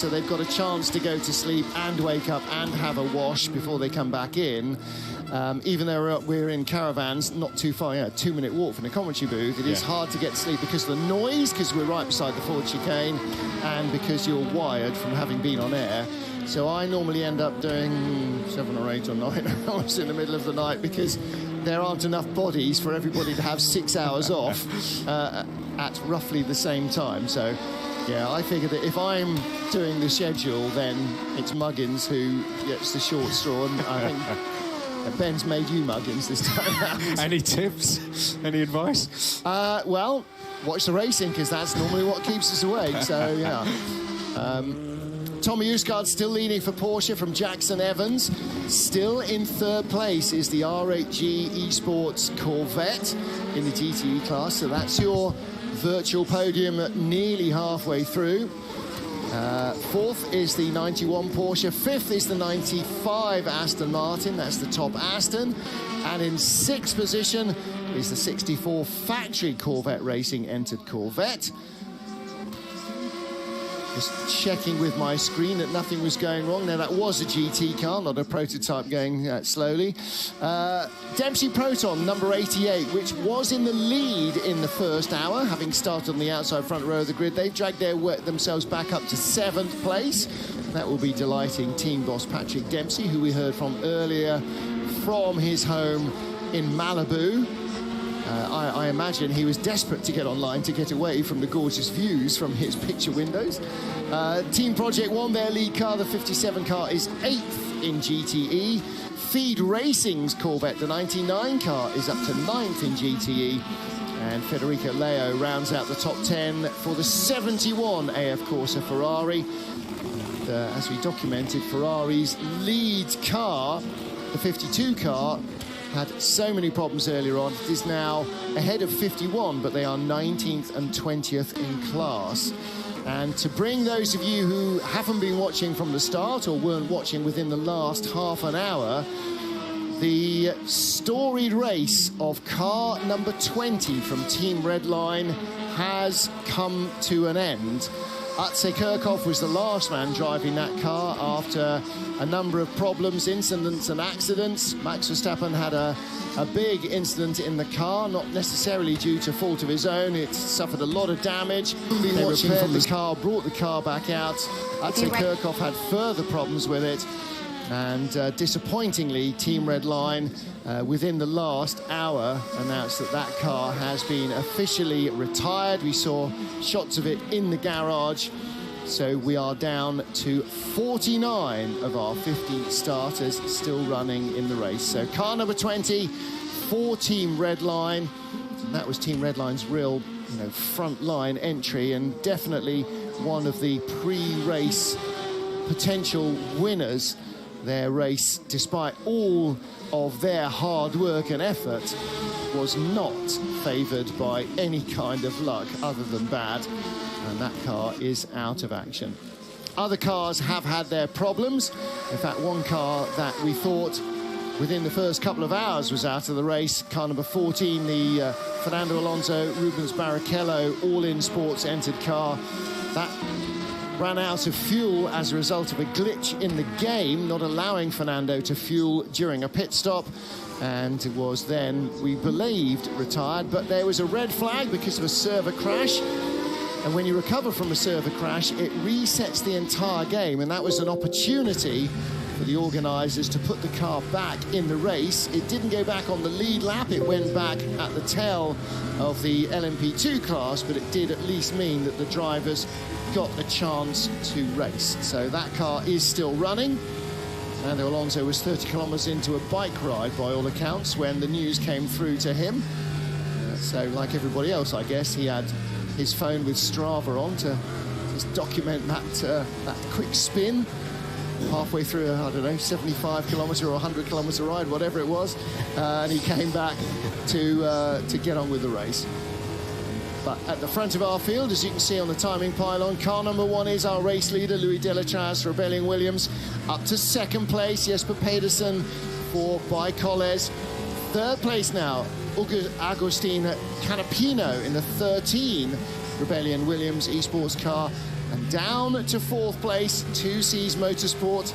So they've got a chance to go to sleep and wake up and have a wash before they come back in. Even though we're in caravans, not too far, 2-minute walk from the commentary booth, it is hard to get to sleep because of the noise, because we're right beside the Ford chicane, and because you're wired from having been on air. So I normally end up doing 7 or 8 or 9 hours in the middle of the night because there aren't enough bodies for everybody to have 6 hours off at roughly the same time. So, yeah, I figure that if I'm doing the schedule, then it's Muggins who gets the short straw, and I think Ben's made you Muggins this time out. Any tips? Any advice? Well, watch the racing, because that's normally what keeps us awake, so, yeah. Tommy Usgaard still leading for Porsche from Jackson Evans. Still in third place is the R8G Esports Corvette in the GTE class, so that's your virtual podium nearly halfway through. Fourth is the 91 Porsche. Fifth is the 95 Aston Martin. That's the top Aston. And in sixth position is the 64 factory Corvette Racing entered Corvette. Just checking with my screen that nothing was going wrong. Now, that was a GT car, not a prototype going slowly. Dempsey Proton, number 88, which was in the lead in the first hour, having started on the outside front row of the grid. They've dragged themselves back up to 7th place. That will be delighting team boss Patrick Dempsey, who we heard from earlier from his home in Malibu. I imagine he was desperate to get online to get away from the gorgeous views from his picture windows. Team Project One, their lead car, the 57 car, is 8th in GTE. Feed Racing's Corvette, the 99 car, is up to 9th in GTE. And Federico Leo rounds out the top 10 for the 71 AF Corsa Ferrari. And, as we documented, Ferrari's lead car, the 52 car, had so many problems earlier on. It is now ahead of 51, but they are 19th and 20th in class. And to bring those of you who haven't been watching from the start or weren't watching within the last half an hour, the storied race of car number 20 from Team Redline has come to an end. Atse Kirchhoff was the last man driving that car after a number of problems, incidents and accidents. Max Verstappen had a big incident in the car, not necessarily due to fault of his own. It suffered a lot of damage. They repaired the car, brought the car back out. Atse Kirchhoff had further problems with it. And disappointingly, Team Redline, within the last hour, announced that that car has been officially retired. We saw shots of it in the garage. So we are down to 49 of our 50 starters still running in the race. So car number 20 for Team Redline. And that was Team Redline's real, front line entry, and definitely one of the pre-race potential winners. Their race, despite all of their hard work and effort, was not favoured by any kind of luck other than bad, and that car is out of action. Other cars have had their problems. In fact, one car that we thought within the first couple of hours was out of the race, car number 14, the Fernando Alonso Rubens Barrichello All-In Sports entered car, that ran out of fuel as a result of a glitch in the game, not allowing Fernando to fuel during a pit stop, and was then, we believed, retired. But there was a red flag because of a server crash, and when you recover from a server crash, it resets the entire game, and that was an opportunity for the organisers to put the car back in the race. It didn't go back on the lead lap, it went back at the tail of the LMP2 class, but it did at least mean that the drivers got a chance to race. So that car is still running. Fernando Alonso was 30 kilometres into a bike ride by all accounts when the news came through to him. So like everybody else, I guess, he had his phone with Strava on to just document that quick spin halfway through, 75 kilometre or 100 kilometre ride, whatever it was, and he came back to get on with the race. But at the front of our field, as you can see on the timing pylon, car number 1 is our race leader, Louis Delatraz, Rebellion Williams, up to 2nd place, Jesper Pedersen for Bike-Oles. 3rd place now, Agustin Canapino in the 13 Rebellion Williams eSports car. And down to 4th place, 2Cs Motorsport.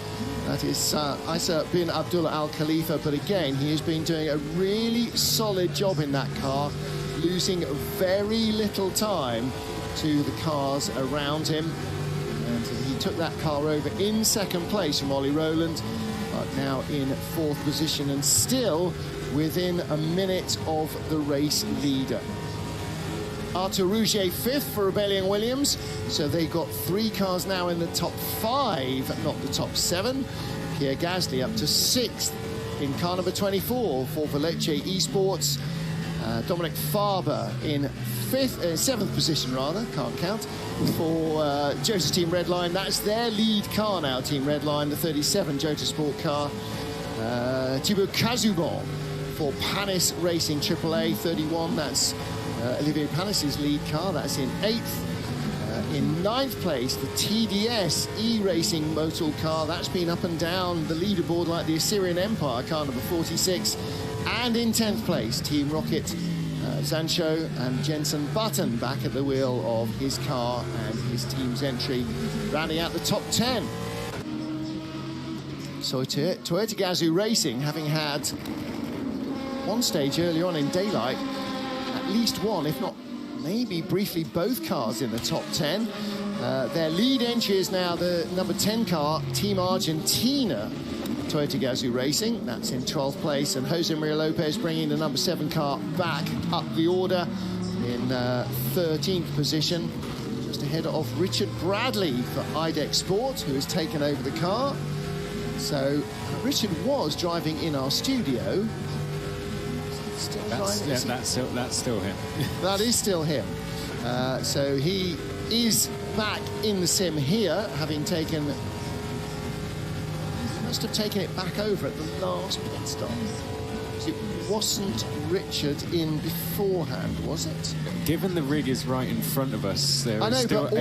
That is Isa bin Abdullah Al Khalifa, but again, he has been doing a really solid job in that car, losing very little time to the cars around him. And he took that car over in 2nd place from Ollie Rowland, but now in 4th position and still within a minute of the race leader. Arthur Rouget 5th for Rebellion Williams, so they got 3 cars now in the top 5, not the top 7. Pierre Gasly up to 6th in car number 24 for Veleche Esports. Dominic Farber in 7th position rather, can't count, for Jota Team Redline. That's their lead car now, Team Redline, the 37 Jota Sport car. Thibaut Cazoubon for Panis Racing AAA 31, that's Olivier Panis' lead car, that's in 8th. In 9th place, the TDS E-Racing Motul car, that's been up and down the leaderboard like the Assyrian Empire, car number 46. And in 10th place, Team Rocket, Sancho and Jenson Button back at the wheel of his car and his team's entry, rounding out the top 10. So Toyota Gazoo Racing, having had one stage early on in daylight, at least one, if not maybe briefly both cars in the top 10. Their lead entry is now the number 10 car, Team Argentina, Toyota Gazoo Racing. That's in 12th place, and Jose Maria Lopez bringing the number 7 car back up the order in 13th position, just ahead of Richard Bradley for IDEC Sport, who has taken over the car. So Richard was driving in our studio. That's still him. That is still him. So he is back in the sim here, having taken... must have taken it back over at the last pit stop. It wasn't Richard in beforehand, was it? Given the rig is right in front of us, there I know, is still, but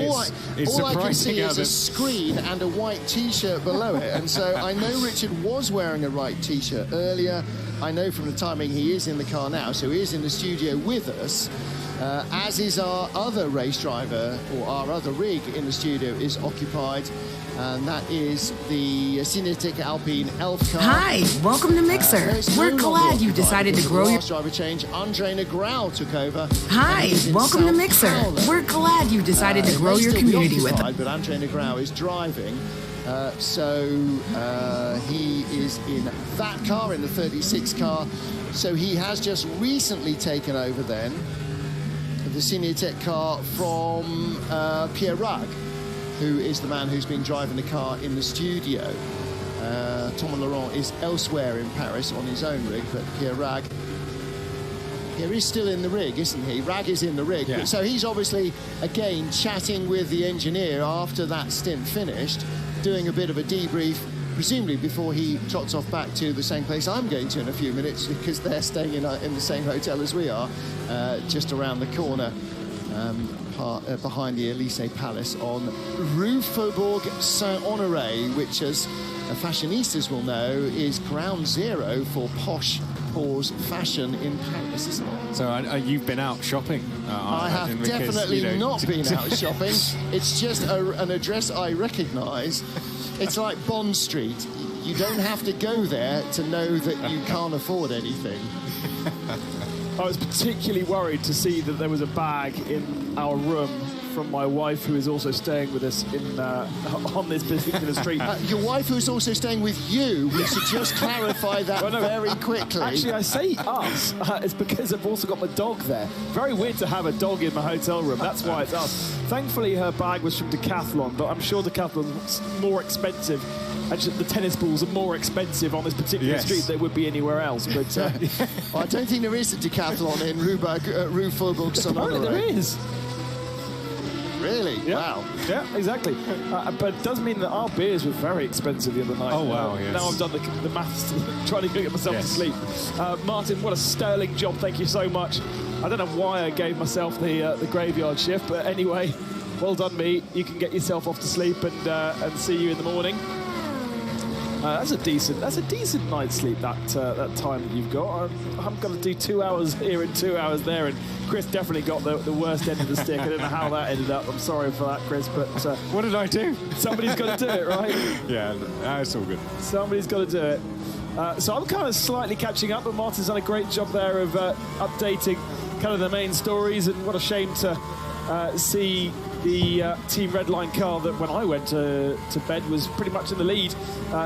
all I can see is a screen and a white T-shirt below it. And so I know Richard was wearing a white T-shirt earlier. I know from the timing he is in the car now, so he is in the studio with us. As is our other race driver, or our other rig in the studio is occupied, and that is the Cinetic Alpine Elf car. Hi, welcome to Mixer. We're glad you decided to grow your... Last driver change, Andre Negrau took over. Hi, welcome to Mixer. We're glad you decided to grow your community with us. But Andre Negrau is driving. So he is in that car, in the 36 car. So he has just recently taken over then the Cinetic car from Pierre Rag, who is the man who's been driving the car in the studio. Thomas Laurent is elsewhere in Paris on his own rig, but Pierre Rag is still in the rig, isn't he? Rag is in the rig. Yeah. So he's obviously, again, chatting with the engineer after that stint finished, doing a bit of a debrief, presumably before he trots off back to the same place I'm going to in a few minutes, because they're staying in the same hotel as we are, just around the corner, behind the Elysee Palace on Rue Faubourg Saint-Honoré, which, as fashionistas will know, is ground zero for posh Paul's fashion in Paris, isn't it? So you've been out shopping? I have definitely not been out shopping. It's just an address I recognise. It's like Bond Street. You don't have to go there to know that you can't afford anything. I was particularly worried to see that there was a bag in our room from my wife, who is also staying with us on this particular street. Your wife, who's also staying with you, we should just clarify that very quickly. Actually, I say us. It's because I've also got my dog there. Very weird to have a dog in my hotel room. That's why it's us. Thankfully, her bag was from Decathlon, but I'm sure Decathlon's more expensive. Actually, the tennis balls are more expensive on this particular street than they would be anywhere else. But well, I don't think there is a Decathlon in Rue Faubourg Saint-Honoré. Apparently there is. Really? Yeah. Wow. Yeah, exactly. But it does mean that our beers were very expensive the other night. Oh, wow, yes. Now I've done the maths trying to get myself to sleep. Martin, what a sterling job. Thank you so much. I don't know why I gave myself the graveyard shift, but anyway, well done me. You can get yourself off to sleep and see you in the morning. That's a decent night's sleep, that time that you've got. I'm going to do 2 hours here and 2 hours there, and Chris definitely got the worst end of the stick. I don't know how that ended up. I'm sorry for that, Chris, but... what did I do? Somebody's got to do it, right? Yeah, it's all good. Somebody's got to do it. So I'm kind of slightly catching up, but Martin's done a great job there of updating kind of the main stories, and what a shame to see the Team Redline car that when I went to bed was pretty much in the lead.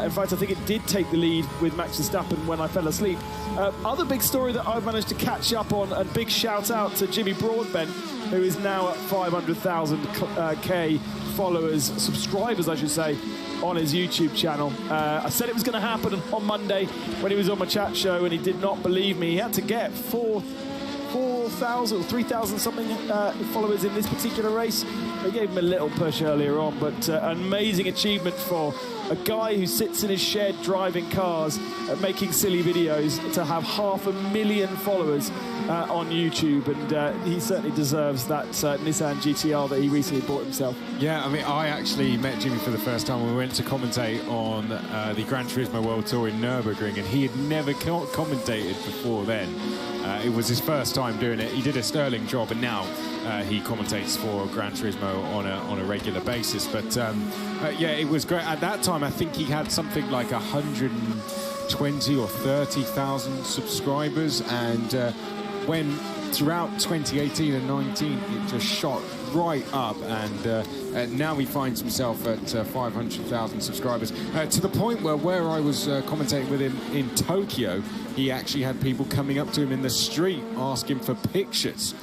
In fact, I think it did take the lead with Max Verstappen when I fell asleep. Other big story that I've managed to catch up on, and big shout out to Jimmy Broadbent, who is now at 500,000 subscribers, I should say, on his YouTube channel. I said it was going to happen on Monday when he was on my chat show, and he did not believe me. He had to get 4,000 or 3,000 something followers in this particular race. They gave him a little push earlier on, but an amazing achievement for a guy who sits in his shed driving cars, making silly videos, to have 500,000 followers on YouTube, and he certainly deserves that Nissan GTR that he recently bought himself. Yeah, I mean, I actually met Jimmy for the first time when we went to commentate on the Gran Turismo World Tour in Nürburgring, and he had never commentated before then. It was his first time doing it. He did a sterling job, and now he commentates for Gran Turismo on a regular basis. But yeah, it was great. At that time, I think he had something like 120 or 30,000 subscribers, and when throughout 2018 and 19, it just shot right up, and now he finds himself at 500,000 subscribers, to the point where I was commentating with him in Tokyo, he actually had people coming up to him in the street asking for pictures.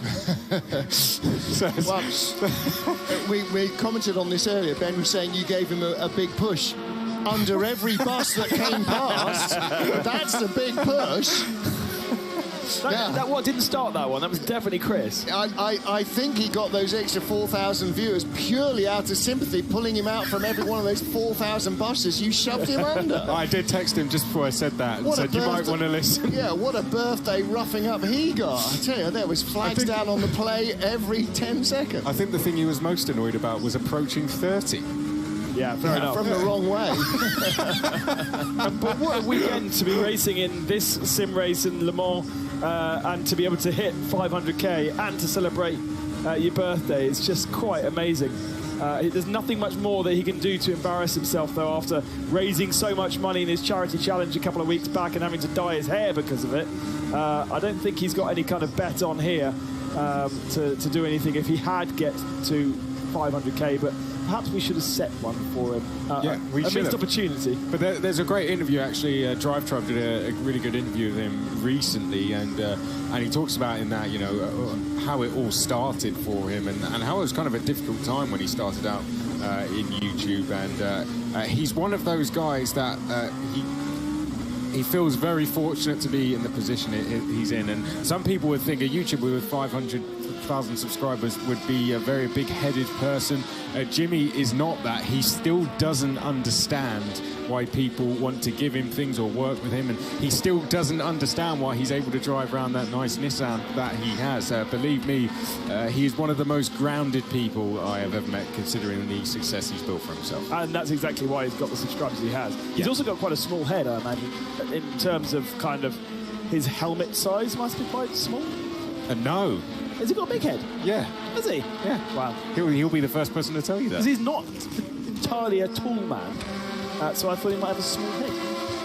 Well, we commented on this earlier. Ben was saying you gave him a big push under every bus that came past. That's the big push. That one didn't start that one. That was definitely Chris. I think he got those extra 4,000 viewers purely out of sympathy, pulling him out from every one of those 4,000 buses you shoved him under. I did text him just before I said that and said, you might want to listen. Yeah, what a birthday roughing up he got. I tell you, there was flags down on the play every 10 seconds. I think the thing he was most annoyed about was approaching 30. Yeah, fair enough. From the wrong way. But what a weekend to be racing in this sim race in Le Mans, and to be able to hit 500k and to celebrate your birthday. It's just quite amazing. There's nothing much more that he can do to embarrass himself, though, after raising so much money in his charity challenge a couple of weeks back and having to dye his hair because of it. I don't think he's got any kind of bet on here to do anything if he had get to 500k, but perhaps we should have set one for him. Yeah, we should. A missed opportunity. But there's a great interview, actually. Drive Tribe did a really good interview with him recently, and he talks about in that, you know, how it all started for him, and how it was kind of a difficult time when he started out in YouTube. And he's one of those guys that he feels very fortunate to be in the position he's in. And some people would think a YouTuber with 500,000 subscribers would be a very big-headed person. Jimmy is not that. He still doesn't understand why people want to give him things or work with him, and he still doesn't understand why he's able to drive around that nice Nissan that he has. Believe me, he is one of the most grounded people I have ever met, considering the success he's built for himself. And that's exactly why he's got the subscribers he has. He's also got quite a small head, I imagine, in terms of kind of his helmet size must be quite small. No. Has he got a big head? Yeah. Has he? Yeah. Wow. He'll be the first person to tell you that. Because he's not entirely a tall man, so I thought he might have a small head.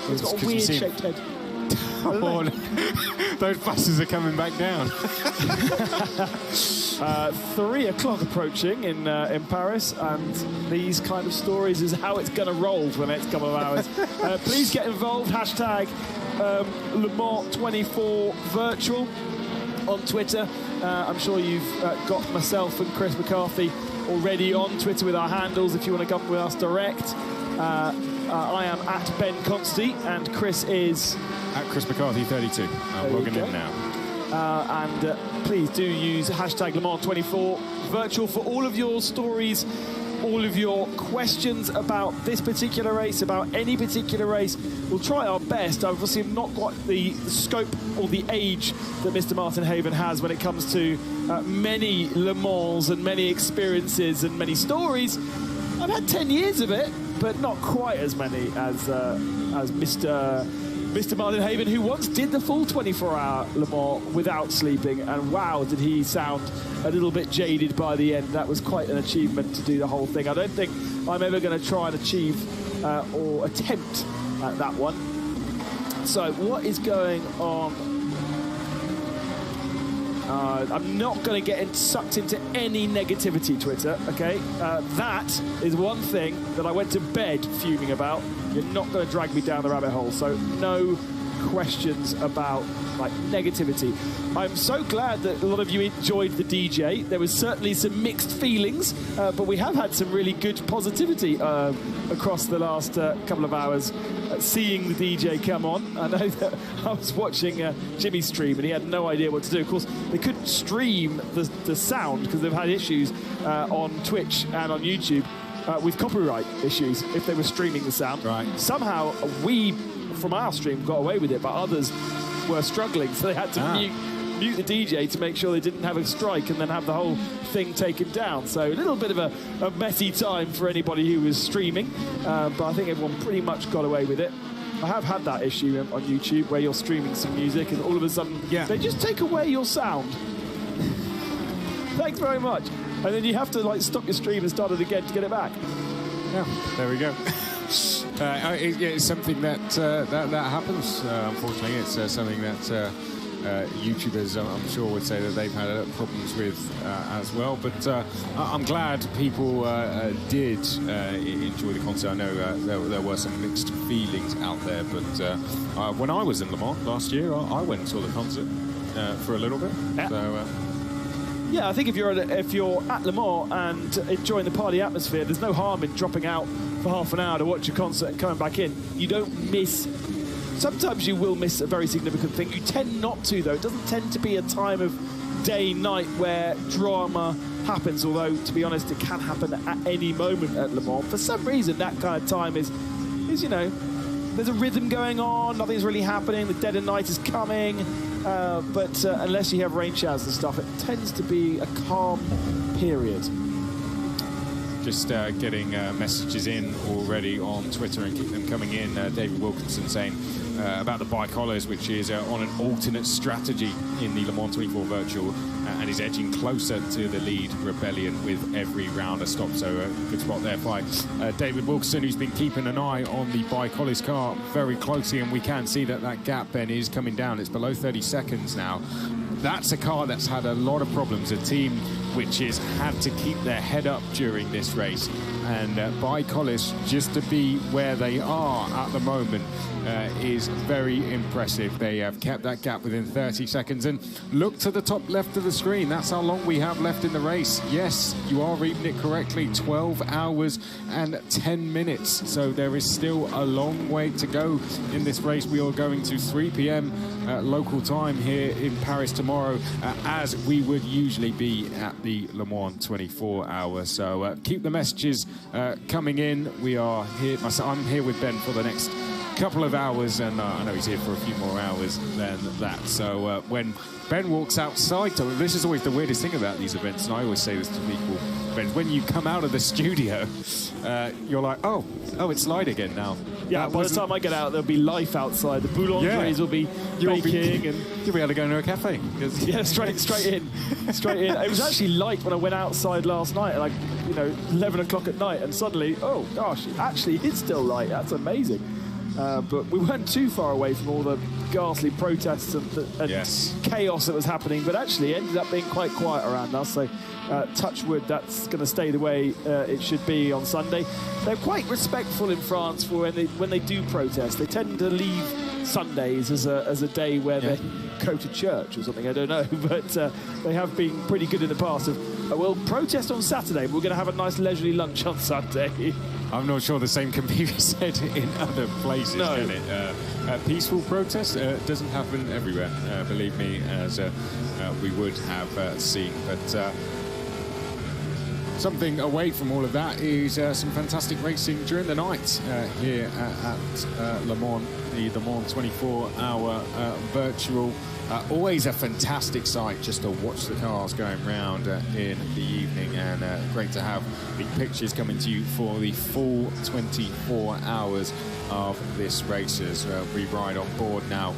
He's got a weird-shaped head. Oh, no. Those buses are coming back down. 3 o'clock approaching in Paris, and these kind of stories is how it's going to roll for the next couple of hours. Please get involved. Hashtag Le Mans 24 virtual on Twitter. I'm sure you've got myself and Chris McCarthy already on Twitter with our handles if you want to come with us direct. I am at Ben Consti, and Chris is at Chris McCarthy 32. I'm logging in now. And please do use hashtag Le Mans 24 virtual for all of your stories, all of your questions about this particular race, about any particular race. We'll try our best. I've obviously not got the scope or the age that Mr. Martin Haven has when it comes to many Le Mans and many experiences and many stories. I've had 10 years of it. but not quite as many as Mr. Martin Haven, who once did the full 24-hour Le Mans without sleeping, and wow, did he sound a little bit jaded by the end. That was quite an achievement to do the whole thing. I don't think I'm ever going to try and achieve or attempt at that one. So what is going on? I'm not going to get sucked into any negativity, Twitter, okay? That is one thing that I went to bed fuming about. You're not going to drag me down the rabbit hole, so no questions about like negativity. I'm so glad that a lot of you enjoyed the DJ. There was certainly some mixed feelings, but we have had some really good positivity across the last couple of hours. Seeing the DJ come on, I know that I was watching Jimmy stream and he had no idea what to do. Of course, they couldn't stream the sound because they've had issues on Twitch and on YouTube with copyright issues if they were streaming the sound. Right. Somehow we, from our stream, got away with it, but others were struggling, so they had to mute the DJ to make sure they didn't have a strike and then have the whole thing taken down. So a little bit of a messy time for anybody who was streaming, but I think everyone pretty much got away with it. I have had that issue on YouTube where you're streaming some music and all of a sudden they just take away your sound. Thanks very much. And then you have to like stop your stream and start it again to get it back. Yeah, there we go. It's something that happens. Unfortunately, it's something that YouTubers, I'm sure, would say that they've had problems with as well. But I'm glad people did enjoy the concert. I know there were some mixed feelings out there, but when I was in Le Mans last year, I went and saw the concert for a little bit. Yeah. So, yeah, I think if you're at Le Mans and enjoying the party atmosphere, there's no harm in dropping out for half an hour to watch a concert and coming back in. You don't miss. Sometimes you will miss a very significant thing. You tend not to, though. It doesn't tend to be a time of day, night where drama happens, although, to be honest, it can happen at any moment at Le Mans. For some reason, that kind of time is you know, there's a rhythm going on, nothing's really happening, the dead of night is coming, but unless you have rain showers and stuff, it tends to be a calm period. Just getting messages in already on Twitter and keep them coming in. David Wilkinson saying about the bike-collars, which is on an alternate strategy in the Le Mans 24 Virtual, and is edging closer to the lead Rebellion with every round of stop. So good spot there by David Wilkinson, who's been keeping an eye on the bike-collars car very closely, and we can see that gap, Ben, is coming down. It's below 30 seconds now. That's a car that's had a lot of problems, a team which has had to keep their head up during this race. And bike-collars, just to be where they are at the moment, is very impressive. They have kept that gap within 30 seconds. And look to the top left of the screen. That's how long we have left in the race. Yes, you are reading it correctly. 12 hours and 10 minutes. So there is still a long way to go in this race. We are going to 3 p.m. Local time here in Paris tomorrow, as we would usually be at the Le Mans 24 hour. So keep the messages coming in. We are here. I'm here with Ben for the next couple of hours, and I know he's here for a few more hours than that. So when Ben walks outside, this is always the weirdest thing about these events, and I always say this to people, Ben, when you come out of the studio, you're like, oh, it's light again now. Yeah, by the time I get out, there'll be life outside. The boulangeries will be baking, and you'll be able to go into a cafe. Yeah, straight in. It was actually light when I went outside last night, like 11 o'clock at night, and suddenly, oh gosh, it actually is still light. That's amazing. But we weren't too far away from all the ghastly protests and yes, chaos that was happening, but actually it ended up being quite quiet around us. So touch wood, that's going to stay the way it should be on Sunday. They're quite respectful in France for when they do protest. They tend to leave Sundays as a day where they go to church or something, I don't know, but they have been pretty good in the past of, we'll protest on Saturday, but we're going to have a nice leisurely lunch on Sunday. I'm not sure the same can be said in other places, can it? Peaceful protest doesn't happen everywhere, believe me, as we would have seen. But something away from all of that is some fantastic racing during the night here at Le Mans, the Le Mans 24-hour virtual. Always a fantastic sight just to watch the cars going round in the evening, and great to have the pictures coming to you for the full 24 hours of this race as we ride on board now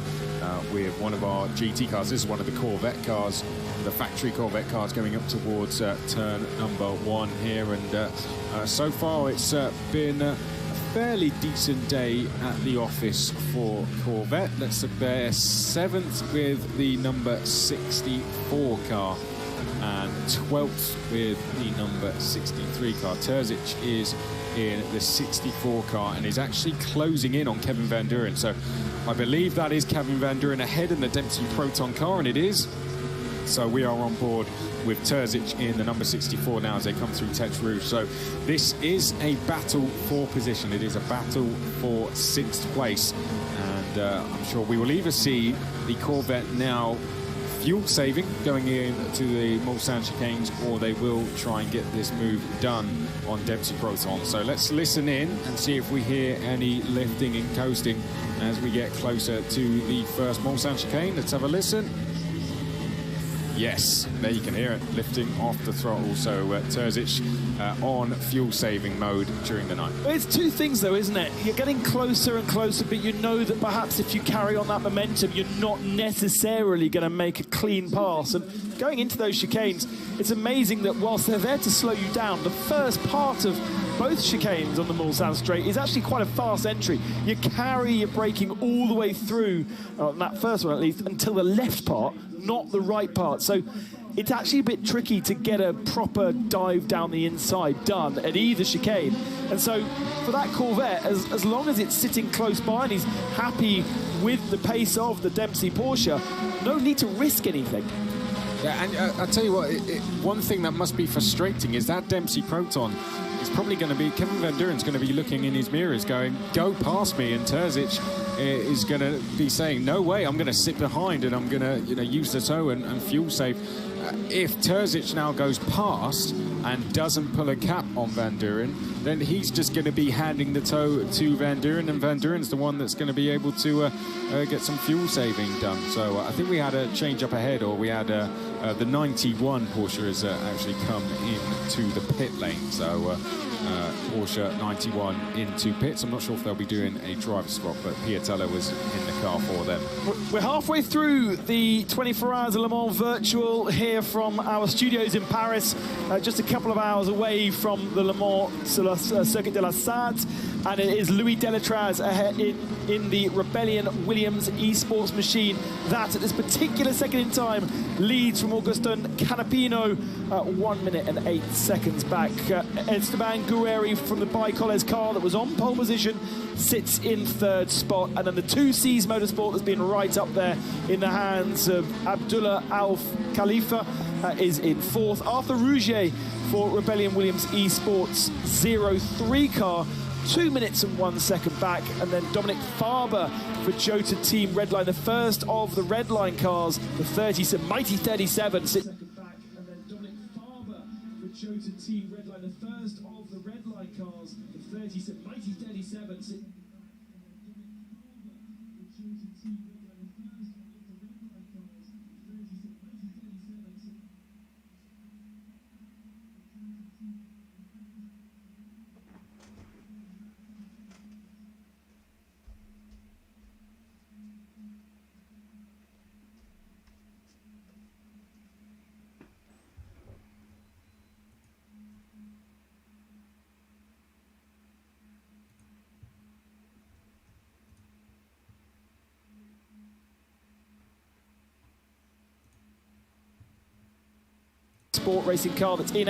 with one of our GT cars. This is one of the Corvette cars, the factory Corvette cars, going up towards turn number 1 here, and so far it's been a fairly decent day at the office for Corvette. Let's look there, 7th with the number 64 car and 12th with the number 63 car. Terzic is in the 64 car and is actually closing in on Kevin Van Duren. So I believe that is Kevin Van Duren ahead in the Dempsey Proton car, and it is. So we are on board with Terzic in the number 64 now as they come through Tete Rouge. So this is a battle for position. It is a battle for 6th place. And I'm sure we will either see the Corvette now fuel saving going into the Mulsanne chicanes, or they will try and get this move done on Dempsey Proton. So let's listen in and see if we hear any lifting and coasting as we get closer to the first Mulsanne chicane. Let's have a listen. Yes, there you can hear it, lifting off the throttle. So Terzic on fuel-saving mode during the night. It's two things, though, isn't it? You're getting closer and closer, but you know that perhaps if you carry on that momentum, you're not necessarily going to make a clean pass. And going into those chicanes, it's amazing that whilst they're there to slow you down, the first part of both chicanes on the Mulsanne straight is actually quite a fast entry. You carry your braking all the way through, that first one at least, until the left part, not the right part. So it's actually a bit tricky to get a proper dive down the inside done at either chicane. And so for that Corvette, as long as it's sitting close by and he's happy with the pace of the Dempsey Porsche, no need to risk anything. Yeah, and I'll tell you what, one thing that must be frustrating is that Dempsey Proton is probably going to be, Kevin Van Duren's going to be looking in his mirrors going, go past me, and Terzic is going to be saying, no way, I'm going to sit behind and I'm going to use the tow and fuel save. If Terzic now goes past and doesn't pull a cap on Van Duren, then he's just going to be handing the tow to Van Duren, and Van Duren's the one that's going to be able to get some fuel saving done. So I think we had a change up ahead, or we had the 91 Porsche has actually come into the pit lane. So Porsche 91 into pits. I'm not sure if they'll be doing a driver swap, but Piatella was in the car for them. We're halfway through the 24 Hours of Le Mans virtual here from our studios in Paris, just a couple of hours away from the Le Mans Circuit de la Sarthe. And it is Louis Delatraz ahead in the Rebellion Williams eSports machine that at this particular second in time leads from Augustin Canapino 1 minute and 8 seconds back. Esteban Guerreri from the Bicoles car that was on pole position sits in 3rd spot, and then the 2Cs Motorsport that's been right up there in the hands of Abdullah Al Khalifa is in 4th. Arthur Rougier for Rebellion Williams eSports 03 car, 2 minutes and 1 second back, and then Dominic Faber for Jota Team Redline, the first of the Redline cars, the mighty 37. Back, and then Dominic Faber for Jota Team Redline, the first of the Redline cars, the mighty 37. Sport racing car that's in